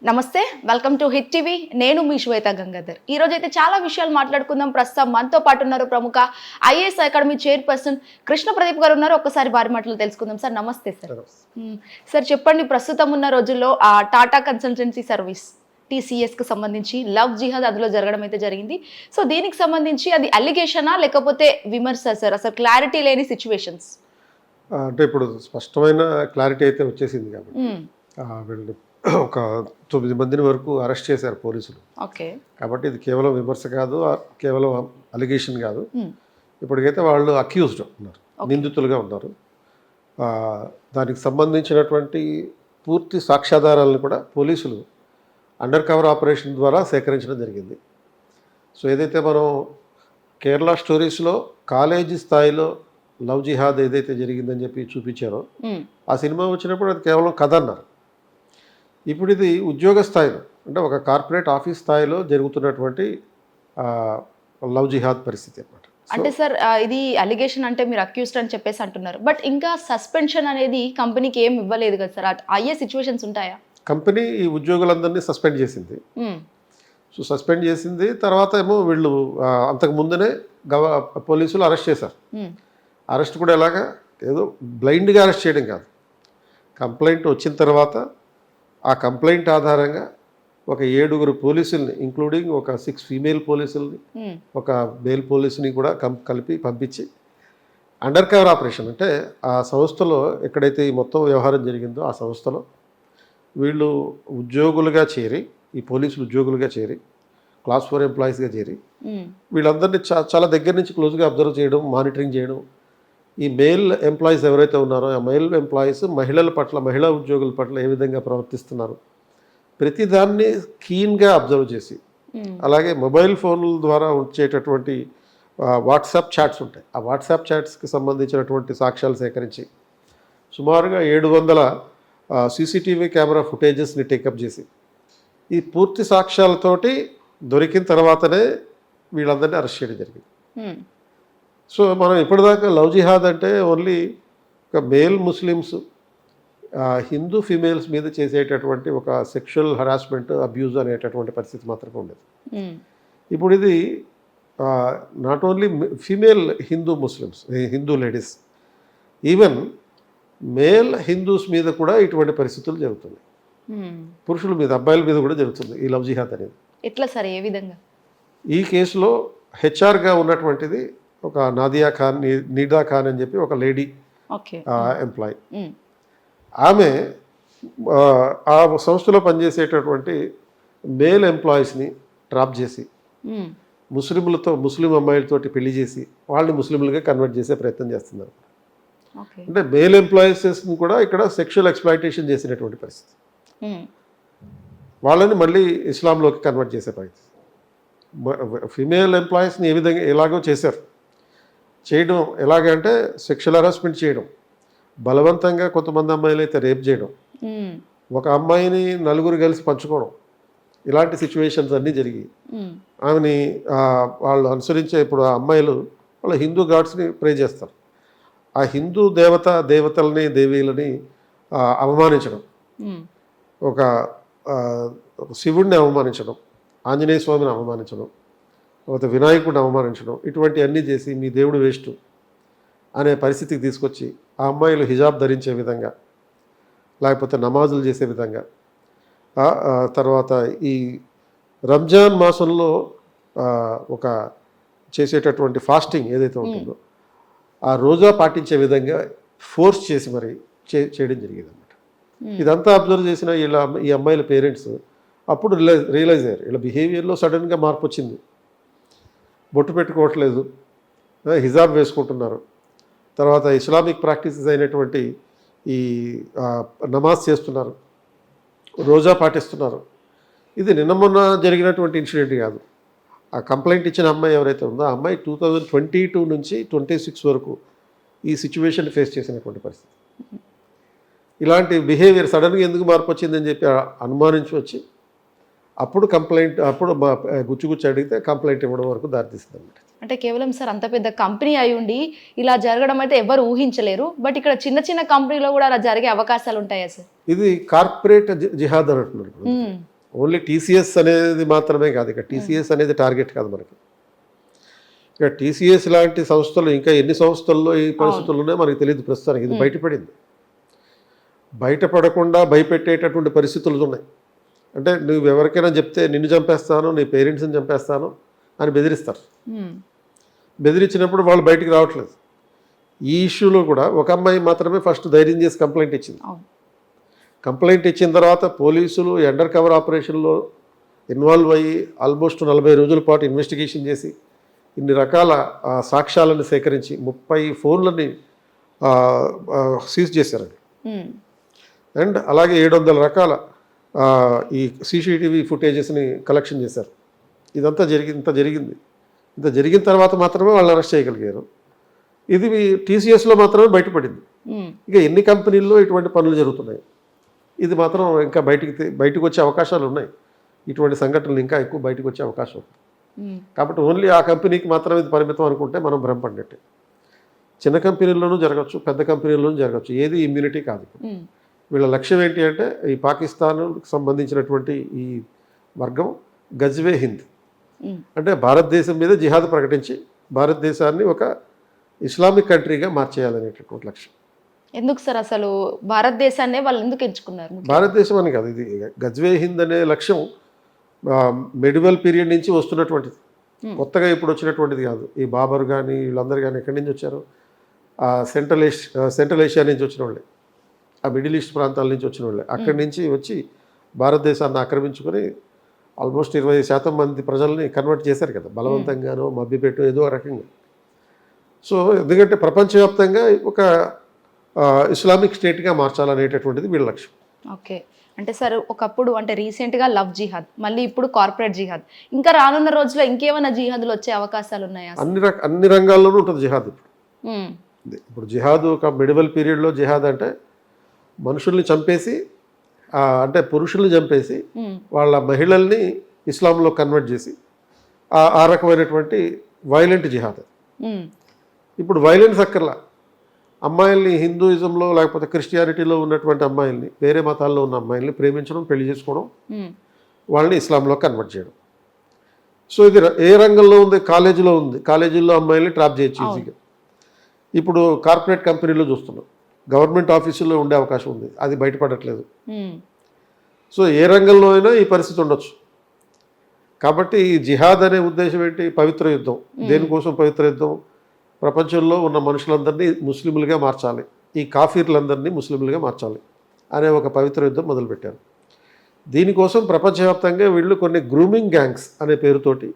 నమస్తే, welcome to hit TV. నేను మీ శ్వేత గంగాధర్. ఈ రోజు అయితే చాలా విషయాలు మాట్లాడుకుందాం. ప్రస్తుతం మనతో పాటు ఉన్నారు ప్రముఖ IAS academy chairperson Krishna Pradeep గారు ఉన్నారు. ఒక్కసారి వారి మాటలు తెలుసుకుందాం. సార్ నమస్తే. సార్ చెప్పండి, ప్రస్తుతం ఉన్న రోజుల్లో టాటా కన్సల్టెన్సీ సర్వీస్ టీసీఎస్కి సంబంధించి లవ్ జిహాద్ అందులో జరగడం అయితే జరిగింది. సో దీనికి సంబంధించి అది అలిగేషనా లేకపోతే విమర్శ సార్? అసలు క్లారిటీ లేని సిచ్యువేషన్స్ అంటే ఇప్పుడు స్పష్టమైన క్లారిటీ అయితే వచ్చేసింది కాబట్టి వీళ్ళు ఒక 9 మందిని వరకు అరెస్ట్ చేశారు పోలీసులు. ఓకే, కాబట్టి ఇది కేవలం విమర్శ కాదు, కేవలం అలిగేషన్ కాదు. ఇప్పటికైతే వాళ్ళు అక్యూజ్డ్ ఉన్నారు, నిందితులుగా ఉన్నారు. దానికి సంబంధించినటువంటి పూర్తి సాక్ష్యాధారాలను కూడా పోలీసులు అండర్ కవర్ ఆపరేషన్ ద్వారా సేకరించడం జరిగింది. సో ఏదైతే మనం కేరళ స్టోరీస్లో కాలేజీ స్థాయిలో లవ్ జిహాద్ ఏదైతే జరిగిందని చెప్పి చూపించారో, ఆ సినిమా వచ్చినప్పుడు అది కేవలం కథ అన్నారు. ఇప్పుడు ఇది ఉద్యోగ స్థాయిలో, అంటే ఒక కార్పొరేట్ ఆఫీస్ స్థాయిలో జరుగుతున్నటువంటి లవ్ జిహాద్ పరిస్థితి అన్నమాట. అంటే సార్ ఇది అలిగేషన్ అంటే మీరు అక్యూజ్డ్ అని చెప్పేసి అంటున్నారు, బట్ ఇంకా సస్పెన్షన్ అనేది కంపెనీకి ఏం ఇవ్వలేదు కదా సార్? అయ్యే సిచ్యువేషన్స్ ఉంటాయా? కంపెనీ ఈ ఉద్యోగులందరినీ సస్పెండ్ చేసింది. సో సస్పెండ్ చేసింది తర్వాత ఏమో వీళ్ళు అంతకు ముందునే పోలీసులు అరెస్ట్ చేశారు. అరెస్ట్ కూడా ఎలాగా, ఏదో బ్లైండ్గా అరెస్ట్ చేయడం కాదు. కంప్లైంట్ వచ్చిన తర్వాత ఆ కంప్లైంట్ ఆధారంగా ఒక 7 పోలీసుల్ని, ఇంక్లూడింగ్ ఒక 6 ఫీమేల్ పోలీసుల్ని, ఒక మేల్ పోలీసుని కూడా కలిపి పంపించి అండర్ కవర్ ఆపరేషన్, అంటే ఆ సంస్థలో ఎక్కడైతే ఈ మొత్తం వ్యవహారం జరిగిందో ఆ సంస్థలో వీళ్ళు ఉద్యోగులుగా చేరి, ఈ పోలీసులు ఉద్యోగులుగా చేరి, క్లాస్ 4 ఎంప్లాయీస్గా చేరి వీళ్ళందరినీ చాలా దగ్గర నుంచి క్లోజ్గా అబ్జర్వ్ చేయడం, మానిటరింగ్ చేయడం. ఈ మేల్ ఎంప్లాయీస్ ఎవరైతే ఉన్నారో ఆ మేల్ ఎంప్లాయీస్ మహిళల పట్ల, మహిళా ఉద్యోగుల పట్ల ఏ విధంగా ప్రవర్తిస్తున్నారు ప్రతిదాన్ని కీన్గా అబ్జర్వ్ చేసి, అలాగే మొబైల్ ఫోన్ల ద్వారా వచ్చేటటువంటి వాట్సాప్ చాట్స్ ఉంటాయి, ఆ వాట్సాప్ చాట్స్కి సంబంధించినటువంటి సాక్ష్యాలు సేకరించి సుమారుగా 700 సీసీటీవీ కెమెరా ఫుటేజెస్ని టేకప్ చేసి ఈ పూర్తి సాక్ష్యాలతోటి దొరికిన తర్వాతనే వీళ్ళందరినీ అరెస్ట్ చేయడం జరిగింది. సో మనం ఇప్పటిదాకా లవ్ జిహాద్ అంటే ఓన్లీ ఒక మేల్ ముస్లిమ్స్ హిందూ ఫీమేల్స్ మీద చేసేటటువంటి ఒక సెక్షువల్ హరాస్మెంట్, అబ్యూజ్ అనేటటువంటి పరిస్థితి మాత్రమే ఉండేది. ఇప్పుడు ఇది not only female Hindu Muslims, Hindu ladies, even male Hindus మీద కూడా ఇటువంటి పరిస్థితులు జరుగుతున్నాయి. పురుషుల మీద, అబ్బాయిల మీద కూడా జరుగుతుంది ఈ లవ్ జిహాద్ అనేది. ఎట్లా సార్, ఏ విధంగా? ఈ కేసులో హెచ్ఆర్గా ఉన్నటువంటిది ఒక నాదియా ఖాన్, నీడా ఖాన్ అని చెప్పి ఒక లేడీ ఎంప్లాయీ. ఆమె ఆ సంస్థలో పనిచేసేటటువంటి మేల్ ఎంప్లాయీస్ని ట్రాప్ చేసి ముస్లిం అమ్మాయిలతోటి పెళ్లి చేసి వాళ్ళని ముస్లింలుగా కన్వర్ట్ చేసే ప్రయత్నం చేస్తున్నారు. అంటే మేల్ ఎంప్లాయీస్ని కూడా ఇక్కడ సెక్షువల్ ఎక్స్ప్లాయిటేషన్ చేసినటువంటి పరిస్థితి, వాళ్ళని మళ్ళీ ఇస్లాంలోకి కన్వర్ట్ చేసే పరిస్థితి. ఫీమేల్ ఎంప్లాయీస్ని ఏ విధంగా ఎలాగో చేయడం ఎలాగంటే సెక్షువల్ హరాస్మెంట్ చేయడం, బలవంతంగా కొంతమంది అమ్మాయిలు అయితే రేప్ చేయడం, ఒక అమ్మాయిని 4 కలిసి పంచుకోవడం, ఇలాంటి సిచ్యువేషన్స్ అన్నీ జరిగి ఆమెని వాళ్ళు అనుసరించే, ఇప్పుడు ఆ అమ్మాయిలు వాళ్ళ హిందూ గాడ్స్ని ప్రే చేస్తారు, ఆ హిందూ దేవతల్ని, దేవీలని అవమానించడం, ఒక శివుడిని అవమానించడం, ఆంజనేయ స్వామిని అవమానించడం, లేకపోతే వినాయకుడిని అవమానించడం, ఇటువంటి అన్నీ చేసి మీ దేవుడు వేస్ట్ అనే పరిస్థితికి తీసుకొచ్చి ఆ అమ్మాయిలు హిజాబ్ ధరించే విధంగా, లేకపోతే నమాజులు చేసే విధంగా, తర్వాత ఈ రంజాన్ మాసంలో ఒక చేసేటటువంటి ఫాస్టింగ్ ఏదైతే ఉంటుందో ఆ రోజా పాటించే విధంగా ఫోర్స్ చేసి మరి చేయడం జరిగింది అన్నమాట. ఇదంతా అబ్జర్వ్ చేసిన ఈ అమ్మాయిల పేరెంట్స్ అప్పుడు రియలైజ్ అయ్యారు, వీళ్ళ బిహేవియర్లో సడన్గా మార్పు వచ్చింది. బొట్టు పెట్టుకోవట్లేదు, హిజాబ్ వేసుకుంటున్నారు, తర్వాత ఇస్లామిక్ ప్రాక్టీసెస్ అయినటువంటి ఈ నమాజ్ చేస్తున్నారు, రోజా పాటిస్తున్నారు. ఇది నిన్న మొన్న జరిగినటువంటి ఇన్సిడెంట్ కాదు. ఆ కంప్లైంట్ ఇచ్చిన అమ్మాయి ఎవరైతే ఉందో ఆ అమ్మాయి 2022 నుంచి 26 వరకు ఈ సిచ్యువేషన్ ఫేస్ చేసినటువంటి పరిస్థితి. ఇలాంటి బిహేవియర్ సడన్గా ఎందుకు మార్పు వచ్చిందని చెప్పి అనుమానించి వచ్చి అప్పుడు గుచ్చి అడిగితే కంప్లైంట్ ఇవ్వడం వరకు దారితీస్తుంది అన్నమాట. అంటే కేవలం సార్ అంత పెద్ద కంపెనీ అయి ఉండి ఇలా జరగడం అయితే ఎవరు ఊహించలేరు, బట్ ఇక్కడ చిన్న చిన్న కంపెనీలో కూడా అలా జరిగే అవకాశాలు ఉంటాయా సార్? ఇది కార్పొరేట్ జిహాద్ అంటున్నారు. ఓన్లీ టీసీఎస్ అనేది మాత్రమే కాదు, ఇక టీసీఎస్ అనేది టార్గెట్ కాదు మనకి. ఇక టీసీఎస్ లాంటి సంస్థలు ఇంకా ఎన్ని సంస్థల్లో ఈ పరిస్థితులు ఉన్నాయో మనకి తెలియదు ప్రస్తుతానికి. ఇది బయటపడింది. బయటపడకుండా భయపెట్టేటటువంటి పరిస్థితులు ఉన్నాయి. అంటే నువ్వు ఎవరికైనా చెప్తే నిన్ను చంపేస్తాను, నీ పేరెంట్స్ని చంపేస్తాను అని బెదిరిస్తారు. బెదిరించినప్పుడు వాళ్ళు బయటికి రావట్లేదు. ఈ ఇష్యూలో కూడా ఒక అమ్మాయి మాత్రమే ఫస్ట్ ధైర్యం చేసి కంప్లైంట్ ఇచ్చింది. కంప్లైంట్ ఇచ్చిన తర్వాత పోలీసులు అండర్ కవర్ ఆపరేషన్లో ఇన్వాల్వ్ అయ్యి ఆల్మోస్ట్ 40 రోజుల పాటు ఇన్వెస్టిగేషన్ చేసి ఇన్ని రకాల సాక్ష్యాలను సేకరించి 30 ఫోన్లని సీజ్ చేశారండి. అండ్ అలాగే 700 రకాల ఈ సీసీటీవీ ఫుటేజెస్ని కలెక్షన్ చేశారు. ఇంత జరిగింది. ఇంత జరిగిన తర్వాత మాత్రమే వాళ్ళని అరెస్ట్ చేయగలిగారు. ఇది టీసీఎస్లో మాత్రమే బయటపడింది. ఇక ఎన్ని కంపెనీల్లో ఇటువంటి పనులు జరుగుతున్నాయి, ఇది మాత్రం ఇంకా బయటకు వచ్చే అవకాశాలు ఉన్నాయి. ఇటువంటి సంఘటనలు ఇంకా ఎక్కువ బయటకు వచ్చే అవకాశం ఉంది. కాబట్టి ఓన్లీ ఆ కంపెనీకి మాత్రం ఇది పరిమితం అనుకుంటే మనం భ్రమపడినట్టే. చిన్న కంపెనీల్లోనూ జరగచ్చు, పెద్ద కంపెనీల్లోనూ జరగచ్చు. ఏది ఇమ్యూనిటీ కాదు. వీళ్ళ లక్ష్యం ఏంటి అంటే ఈ పాకిస్తాన్కి సంబంధించినటువంటి ఈ వర్గం గజ్వే హింద్ అంటే భారతదేశం మీద జిహాద్ ప్రకటించి భారతదేశాన్ని ఒక ఇస్లామిక్ కంట్రీగా మార్చేయాలనేటటువంటి లక్ష్యం. ఎందుకు సార్ అసలు భారతదేశాన్నే వాళ్ళు ఎందుకు ఎంచుకున్నారు? భారతదేశం అని కాదు, ఇది గజ్వే హింద్ అనే లక్ష్యం మెడివల్ పీరియడ్ నుంచి వస్తున్నటువంటిది, కొత్తగా ఇప్పుడు వచ్చినటువంటిది కాదు. ఈ బాబర్ కానీ వీళ్ళందరూ కానీ ఎక్కడి నుంచి వచ్చారు? సెంట్రల్ ఏషియా నుంచి వచ్చిన వాళ్ళే, ఆ మిడిల్ ఈస్ట్ ప్రాంతాల నుంచి వచ్చిన వాళ్ళే. అక్కడి నుంచి వచ్చి భారతదేశాన్ని ఆక్రమించుకొని ఆల్మోస్ట్ 20% మంది ప్రజల్ని కన్వర్ట్ చేశారు కదా, బలవంతంగానో మభ్యపెట్టు ఏదో రకంగా. సో ఎందుకంటే ప్రపంచవ్యాప్తంగా ఒక ఇస్లామిక్ స్టేట్గా మార్చాలనేటటువంటిది వీళ్ళ లక్ష్యం. ఓకే, అంటే సార్ ఒకప్పుడు అంటే రీసెంట్గా లవ్ జిహాద్, మళ్ళీ ఇప్పుడు కార్పొరేట్ జిహాద్, ఇంకా రానున్న రోజుల్లో ఇంకేమైనా జిహాద్లు వచ్చే అవకాశాలు ఉన్నాయా? అన్ని రంగాల్లోనూ ఉంటుంది జిహాద్. ఇప్పుడు జిహాద్ ఒక మిడివల్ పీరియడ్లో జిహాద్ అంటే మనుషుల్ని చంపేసి అంటే పురుషుల్ని చంపేసి వాళ్ళ మహిళల్ని ఇస్లాంలో కన్వర్ట్ చేసి ఆ రకమైనటువంటి వైలెంట్ జిహాద్. ఇప్పుడు వైలెన్స్ అక్కర్లా, అమ్మాయిల్ని హిందూయిజంలో లేకపోతే క్రిస్టియానిటీలో ఉన్నటువంటి అమ్మాయిల్ని, వేరే మతాల్లో ఉన్న అమ్మాయిల్ని ప్రేమించడం, పెళ్లి చేసుకోవడం, వాళ్ళని ఇస్లాంలో కన్వర్ట్ చేయడం. సో ఇది ఏ రంగంలో ఉంది? కాలేజీలో ఉంది. కాలేజీల్లో అమ్మాయిల్ని ట్రాప్ చేయొచ్చు ఈజీగా. ఇప్పుడు కార్పొరేట్ కంపెనీలో చూస్తున్నాం, గవర్నమెంట్ ఆఫీసుల్లో ఉండే అవకాశం ఉంది, అది బయటపడట్లేదు. సో ఏ రంగంలో అయినా ఈ పరిస్థితి ఉండొచ్చు. కాబట్టి ఈ జిహాద్ అనే ఉద్దేశం ఏంటి? పవిత్ర యుద్ధం. దేనికోసం పవిత్ర యుద్ధం? ప్రపంచంలో ఉన్న మనుషులందరినీ ముస్లింలుగా మార్చాలి, ఈ కాఫీర్లందరినీ ముస్లింలుగా మార్చాలి అనే ఒక పవిత్ర యుద్ధం మొదలుపెట్టారు. దీనికోసం ప్రపంచవ్యాప్తంగా వీళ్ళు కొన్ని గ్రూమింగ్ గ్యాంగ్స్ అనే పేరుతోటి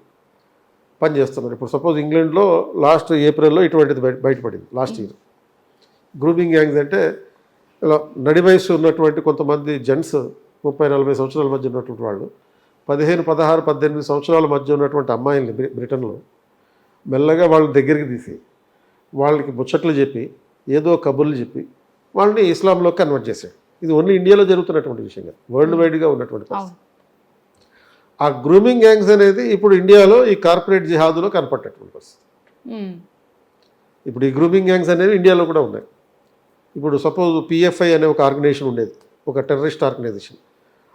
పనిచేస్తున్నారు. ఇప్పుడు సపోజ్ ఇంగ్లాండ్లో లాస్ట్ ఏప్రిల్లో ఇటువంటిది బయటపడింది లాస్ట్ ఇయర్. గ్రూమింగ్ గ్యాంగ్స్ అంటే ఇలా నడి వయసు ఉన్నటువంటి కొంతమంది జెంట్స్ 30-40 సంవత్సరాల మధ్య ఉన్నటువంటి వాళ్ళు 15, 16, 18 సంవత్సరాల మధ్య ఉన్నటువంటి అమ్మాయిల్ని బ్రిటన్లో మెల్లగా వాళ్ళ దగ్గరికి తీసి వాళ్ళకి ముచ్చట్లు చెప్పి ఏదో కబుర్లు చెప్పి వాళ్ళని ఇస్లాంలో కన్వర్ట్ చేశాడు. ఇది ఓన్లీ ఇండియాలో జరుగుతున్నటువంటి విషయం కాదు, వరల్డ్ వైడ్గా ఉన్నటువంటి పరిస్థితి. ఆ గ్రూమింగ్ గ్యాంగ్స్ అనేది ఇప్పుడు ఇండియాలో ఈ కార్పొరేట్ జిహాదులో కనపడేటువంటి పరిస్థితి. ఇప్పుడు ఈ గ్రూమింగ్ గ్యాంగ్స్ అనేవి ఇండియాలో కూడా ఉన్నాయి. ఇప్పుడు సపోజ్ పిఎఫ్ఐ అనే ఒక ఆర్గనైజేషన్ ఉండేది, ఒక టెర్రరిస్ట్ ఆర్గనైజేషన్.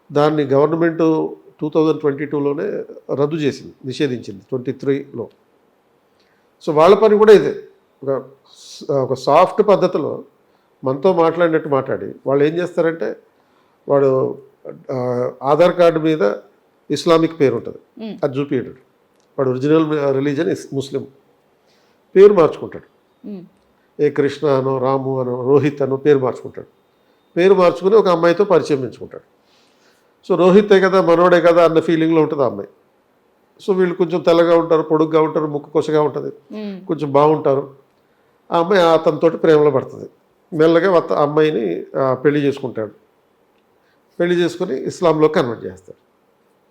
దాన్ని గవర్నమెంట్ 2022లోనే రద్దు చేసింది, నిషేధించింది 23లో. సో వాళ్ళ పని కూడా ఇదే, ఒక సాఫ్ట్ పద్ధతిలో మనతో మాట్లాడినట్టు మాట్లాడి వాళ్ళు ఏం చేస్తారంటే, వాడు ఆధార్ కార్డు మీద ఇస్లామిక్ పేరు ఉంటుంది, అది చూపించాడు, వాడు ఒరిజినల్ రిలీజన్ ముస్లిం, పేరు మార్చుకుంటాడు. ఏ కృష్ణ అనో, రాము అనో, రోహిత్ అనో పేరు మార్చుకుంటాడు. పేరు మార్చుకుని ఒక అమ్మాయితో పరిచయం పెంచుకుంటాడు. సో రోహితే కదా, మనోడే కదా అన్న ఫీలింగ్లో ఉంటుంది ఆ అమ్మాయి. సో వీళ్ళు కొంచెం తెల్లగా ఉంటారు, పొడుగ్గా ఉంటారు, ముక్కు కొసగా ఉంటుంది, కొంచెం బాగుంటారు. ఆ అమ్మాయి అతనితో ప్రేమలో పడుతుంది. మెల్లగా అమ్మాయిని పెళ్లి చేసుకుంటాడు. పెళ్లి చేసుకుని ఇస్లాంలో కన్వర్ట్ చేస్తాడు.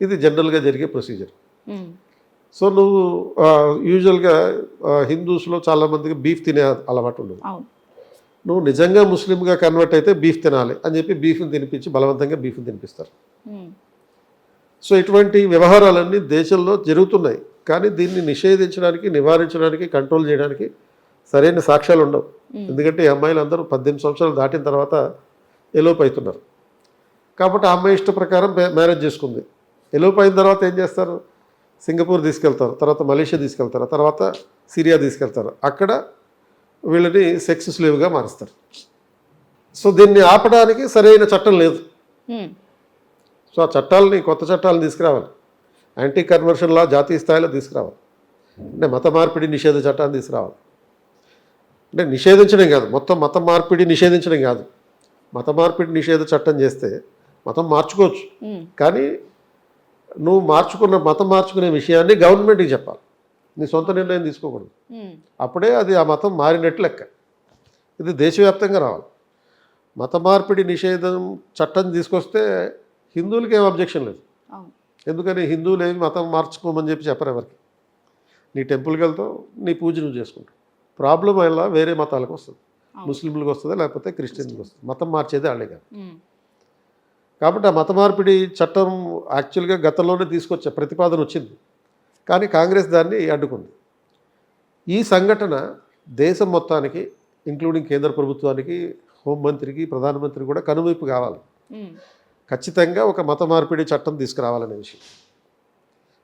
ఇది జనరల్గా జరిగే ప్రొసీజర్. సో నువ్వు యూజువల్గా హిందూస్లో చాలామందికి బీఫ్ తినే అలవాటు ఉండదు. నువ్వు నిజంగా ముస్లింగా కన్వర్ట్ అయితే బీఫ్ తినాలి అని చెప్పి బీఫ్ని తినిపించి బలవంతంగా బీఫ్ని తినిపిస్తారు. సో ఇటువంటి వ్యవహారాలన్నీ దేశంలో జరుగుతున్నాయి. కానీ దీన్ని నిషేధించడానికి, నివారించడానికి, కంట్రోల్ చేయడానికి సరైన సాక్ష్యాలు ఉండవు. ఎందుకంటే ఈ అమ్మాయిలు అందరూ 18 సంవత్సరాలు దాటిన తర్వాత ఎలోప్ అవుతున్నారు. కాబట్టి ఆ అమ్మాయి ఇష్ట ప్రకారం మ్యారేజ్ చేసుకుంది. ఎలోప్ అయిన తర్వాత ఏం చేస్తారు, సింగపూర్ తీసుకెళ్తారు, తర్వాత మలేషియా తీసుకెళ్తారు, తర్వాత సిరియా తీసుకెళ్తారు. అక్కడ వీళ్ళని సెక్స్ స్లేవ్గా మారుస్తారు. సో దీన్ని ఆపడానికి సరైన చట్టం లేదు. సో ఆ చట్టాలని, కొత్త చట్టాలను తీసుకురావాలి. యాంటీ కన్వర్షన్ లా జాతీయ స్థాయిలో తీసుకురావాలి. అంటే మత మార్పిడి నిషేధ చట్టాన్ని తీసుకురావాలి. అంటే నిషేధించడం కాదు, మొత్తం మత మార్పిడి నిషేధించడం కాదు. మత మార్పిడి నిషేధ చట్టం చేస్తే మతం మార్చుకోవచ్చు, కానీ నువ్వు మతం మార్చుకునే విషయాన్ని గవర్నమెంట్కి చెప్పాలి. నీ సొంత నిర్ణయం తీసుకోకూడదు. అప్పుడే అది ఆ మతం మారినట్టు లెక్క. ఇది దేశవ్యాప్తంగా రావాలి. మత మార్పిడి నిషేధం చట్టం తీసుకొస్తే హిందువులకి ఏం అబ్జెక్షన్ లేదు. ఎందుకని హిందువులు ఏమి మతం మార్చుకోమని చెప్పరు ఎవరికి. నీ టెంపుల్కి వెళ్తావు, నీ పూజ నువ్వు చేసుకుంటావు. ప్రాబ్లం వల్ల వేరే మతాలకు వస్తుంది, ముస్లింలకు వస్తుంది, లేకపోతే క్రిస్టియన్లకు వస్తుంది. మతం మార్చేది వాళ్ళే కాదు. కాబట్టి ఆ మత మార్పిడి చట్టం యాక్చువల్గా గతంలోనే తీసుకొచ్చే ప్రతిపాదన వచ్చింది, కానీ కాంగ్రెస్ దాన్ని అడ్డుకుంది. ఈ సంఘటన దేశం మొత్తానికి, ఇంక్లూడింగ్ కేంద్ర ప్రభుత్వానికి, హోంమంత్రికి, ప్రధానమంత్రికి కూడా కనువిప్పు కావాలి. ఖచ్చితంగా ఒక మత మార్పిడి చట్టం తీసుకురావాలనే విషయం.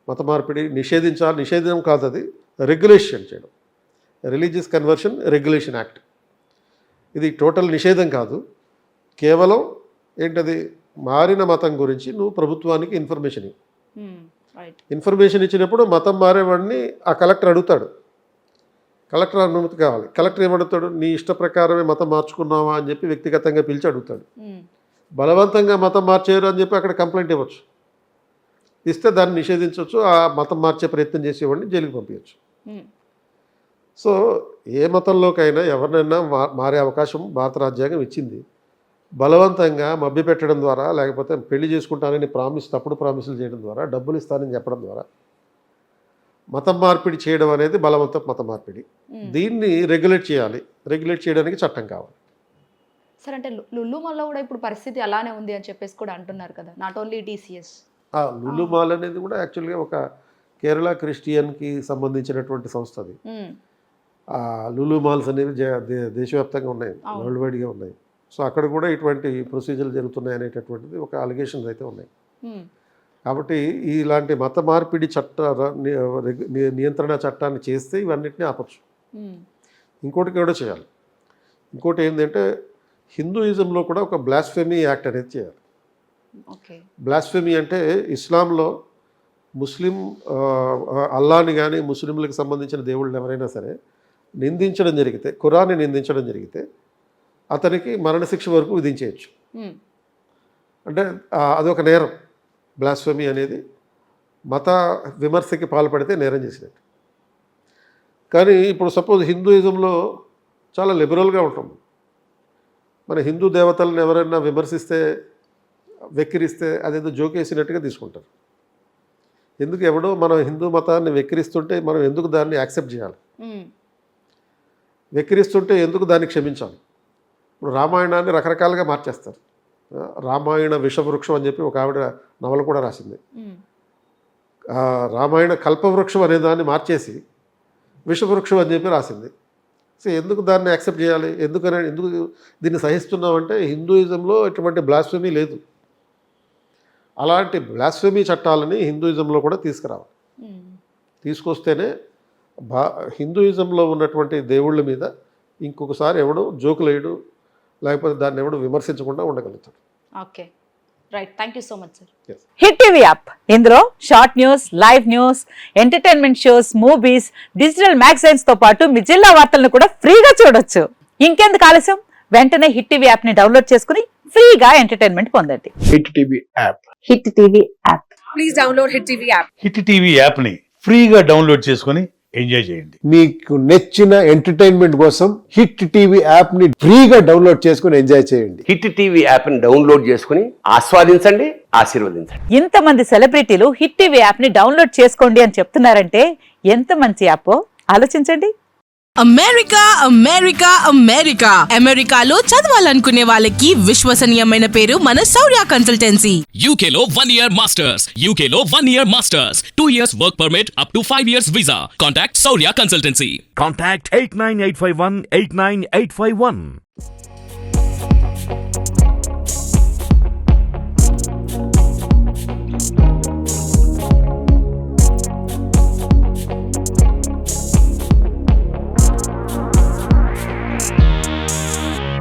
మత మార్పిడి నిషేధించాలి. నిషేధం కాదు, అది రెగ్యులేషన్ చేయడం. Religious conversion regulation act. ఇది టోటల్ నిషేధం కాదు, కేవలం ఏంటది, మారిన మతం గురించి నువ్వు ప్రభుత్వానికి ఇన్ఫర్మేషన్ ఇచ్చినప్పుడు మతం మారేవాడిని ఆ కలెక్టర్ అడుగుతాడు. కలెక్టర్ అనుమతి కావాలి. కలెక్టర్ ఏమడుగుతాడు, నీ ఇష్ట ప్రకారమే మతం మార్చుకున్నావా అని చెప్పి వ్యక్తిగతంగా పిలిచి అడుగుతాడు. బలవంతంగా మతం మార్చేయరు అని చెప్పి అక్కడ కంప్లైంట్ ఇవ్వచ్చు. ఇస్తే దాన్ని నిషేధించవచ్చు. ఆ మతం మార్చే ప్రయత్నం చేసేవాడిని జైలుకి పంపించవచ్చు. సో ఏ మతంలోకైనా ఎవరినైనా మారే అవకాశం భారత రాజ్యాంగం ఇచ్చింది. బలవంతంగా మభ్యపెట్టడం ద్వారా, లేకపోతే పెళ్లి చేసుకుంటానని తప్పుడు ప్రామిసులు చేయడం ద్వారా, డబ్బులు ఇస్తానని చెప్పడం ద్వారా మతం మార్పిడి చేయడం అనేది బలవంత మత మార్పిడి. దీన్ని రెగ్యులేట్ చేయాలి. రెగ్యులేట్ చేయడానికి చట్టం కావాలి. సార్, అంటే లుల్లు మాల్లో కూడా ఇప్పుడు పరిస్థితి అలానే ఉంది అని చెప్పేసి కూడా అంటున్నారు కదా, not only TCS. Lulu mall అనేది కూడా యాక్చువల్గా ఒక కేరళ క్రిస్టియన్కి సంబంధించినటువంటి సంస్థ. అది లులు మాల్స్ అనేవి దేశవ్యాప్తంగా ఉన్నాయి, వరల్డ్ వైడ్గా ఉన్నాయి. సో అక్కడ కూడా ఇటువంటి ప్రొసీజర్లు జరుగుతున్నాయి అనేటటువంటిది ఒక అలిగేషన్స్ అయితే ఉన్నాయి. కాబట్టి ఇలాంటి మత మార్పిడి నియంత్రణ చట్టాన్ని చేస్తే ఇవన్నిటిని ఆపచ్చు. ఇంకోటి కూడా చేయాలి. ఇంకోటి ఏంటంటే హిందూయిజంలో కూడా ఒక బ్లాస్ఫెమీ యాక్ట్ అనేది చేయాలి. బ్లాస్ఫెమీ అంటే ఇస్లాంలో ముస్లిం అల్లాని కానీ ముస్లింలకు సంబంధించిన దేవుళ్ళని ఎవరైనా సరే నిందించడం జరిగితే, ఖురాన్ని నిందించడం జరిగితే అతనికి మరణశిక్ష వరకు విధించేయచ్చు. అంటే అదొక నేరం. బ్లాస్ఫెమీ అనేది మత విమర్శకి పాల్పడితే నేరం చేసినట్టు. కానీ ఇప్పుడు సపోజ్ హిందూయిజంలో చాలా లిబరల్గా ఉంటాం. మన హిందూ దేవతలను ఎవరైనా విమర్శిస్తే, వెక్కిరిస్తే అదేదో జోకేసినట్టుగా తీసుకుంటారు. ఎందుకు ఎవడో మన హిందూ మతాన్ని వెక్కిరిస్తుంటే మనం ఎందుకు దాన్ని యాక్సెప్ట్ చేయాలి? వెక్కిరిస్తుంటే ఎందుకు దాన్ని క్షమించాలి? ఇప్పుడు రామాయణాన్ని రకరకాలుగా మార్చేస్తారు. రామాయణ విషవృక్షం అని చెప్పి ఒక ఆవిడ నవల కూడా రాసింది. రామాయణ కల్పవృక్షం అనే దాన్ని మార్చేసి విషవృక్షం అని చెప్పి రాసింది. సో ఎందుకు దాన్ని యాక్సెప్ట్ చేయాలి? ఎందుకు దీన్ని సహిస్తున్నామంటే హిందూయిజంలో ఎటువంటి బ్లాస్ఫెమీ లేదు. అలాంటి బ్లాస్ఫెమీ చట్టాలని హిందూయిజంలో కూడా తీసుకురావాలి. తీసుకొస్తేనే హిందూయిజంలో ఉన్నటువంటి దేవుళ్ళ మీద ఇంకొకసారి ఎవడు జోకులేయడు, లేకపోతే దాన్ని ఎవడు విమర్శించకుండా ఉండగలుగుతాడు. Okay, right. Thank you so much sir. Hit TV app, ఇందులో short news, live news, entertainment shows, movies, digital magazines తో పాటు మీ జిల్లా వార్తలను కూడా ఫ్రీగా చూడొచ్చు. ఇంకెందుకు ఆలస్యం, వెంటనే హిట్ టీవీ యాప్ ని డౌన్లోడ్ చేసుకుని ఫ్రీగా ఎంటర్టైన్మెంట్ పొందండి. Hit TV app. Hit TV app. Please download hit TV app. Hit TV app ని ఫ్రీగా డౌన్లోడ్ చేసుకుని ఎంజాయ్ చేయండి. మీకు నచ్చిన ఎంటర్టైన్మెంట్ కోసం హిట్ టీవీ యాప్ ని ఫ్రీగా డౌన్లోడ్ చేసుకుని ఎంజాయ్ చేయండి. హిట్ టీవీ యాప్ ని డౌన్లోడ్ చేసుకుని ఆస్వాదించండి, ఆశీర్వదించండి. ఇంతమంది సెలబ్రిటీలు హిట్ టీవీ యాప్ ని డౌన్లోడ్ చేసుకోండి అని చెప్తున్నారంటే ఎంత మంచి యాప్ ఆలోచించండి. అమెరికా అమెరికా అమెరికా అమెరికాలో చదవాలనుకునే వాళ్ళకి విశ్వసనీయమైన పేరు మన శౌర్య కన్సల్టెన్సీ. UK లో 1 year masters. UK లో 1 year masters. 2 years work permit up to 5 years visa. Contact Saurya Consultancy. Contact 89851 89851.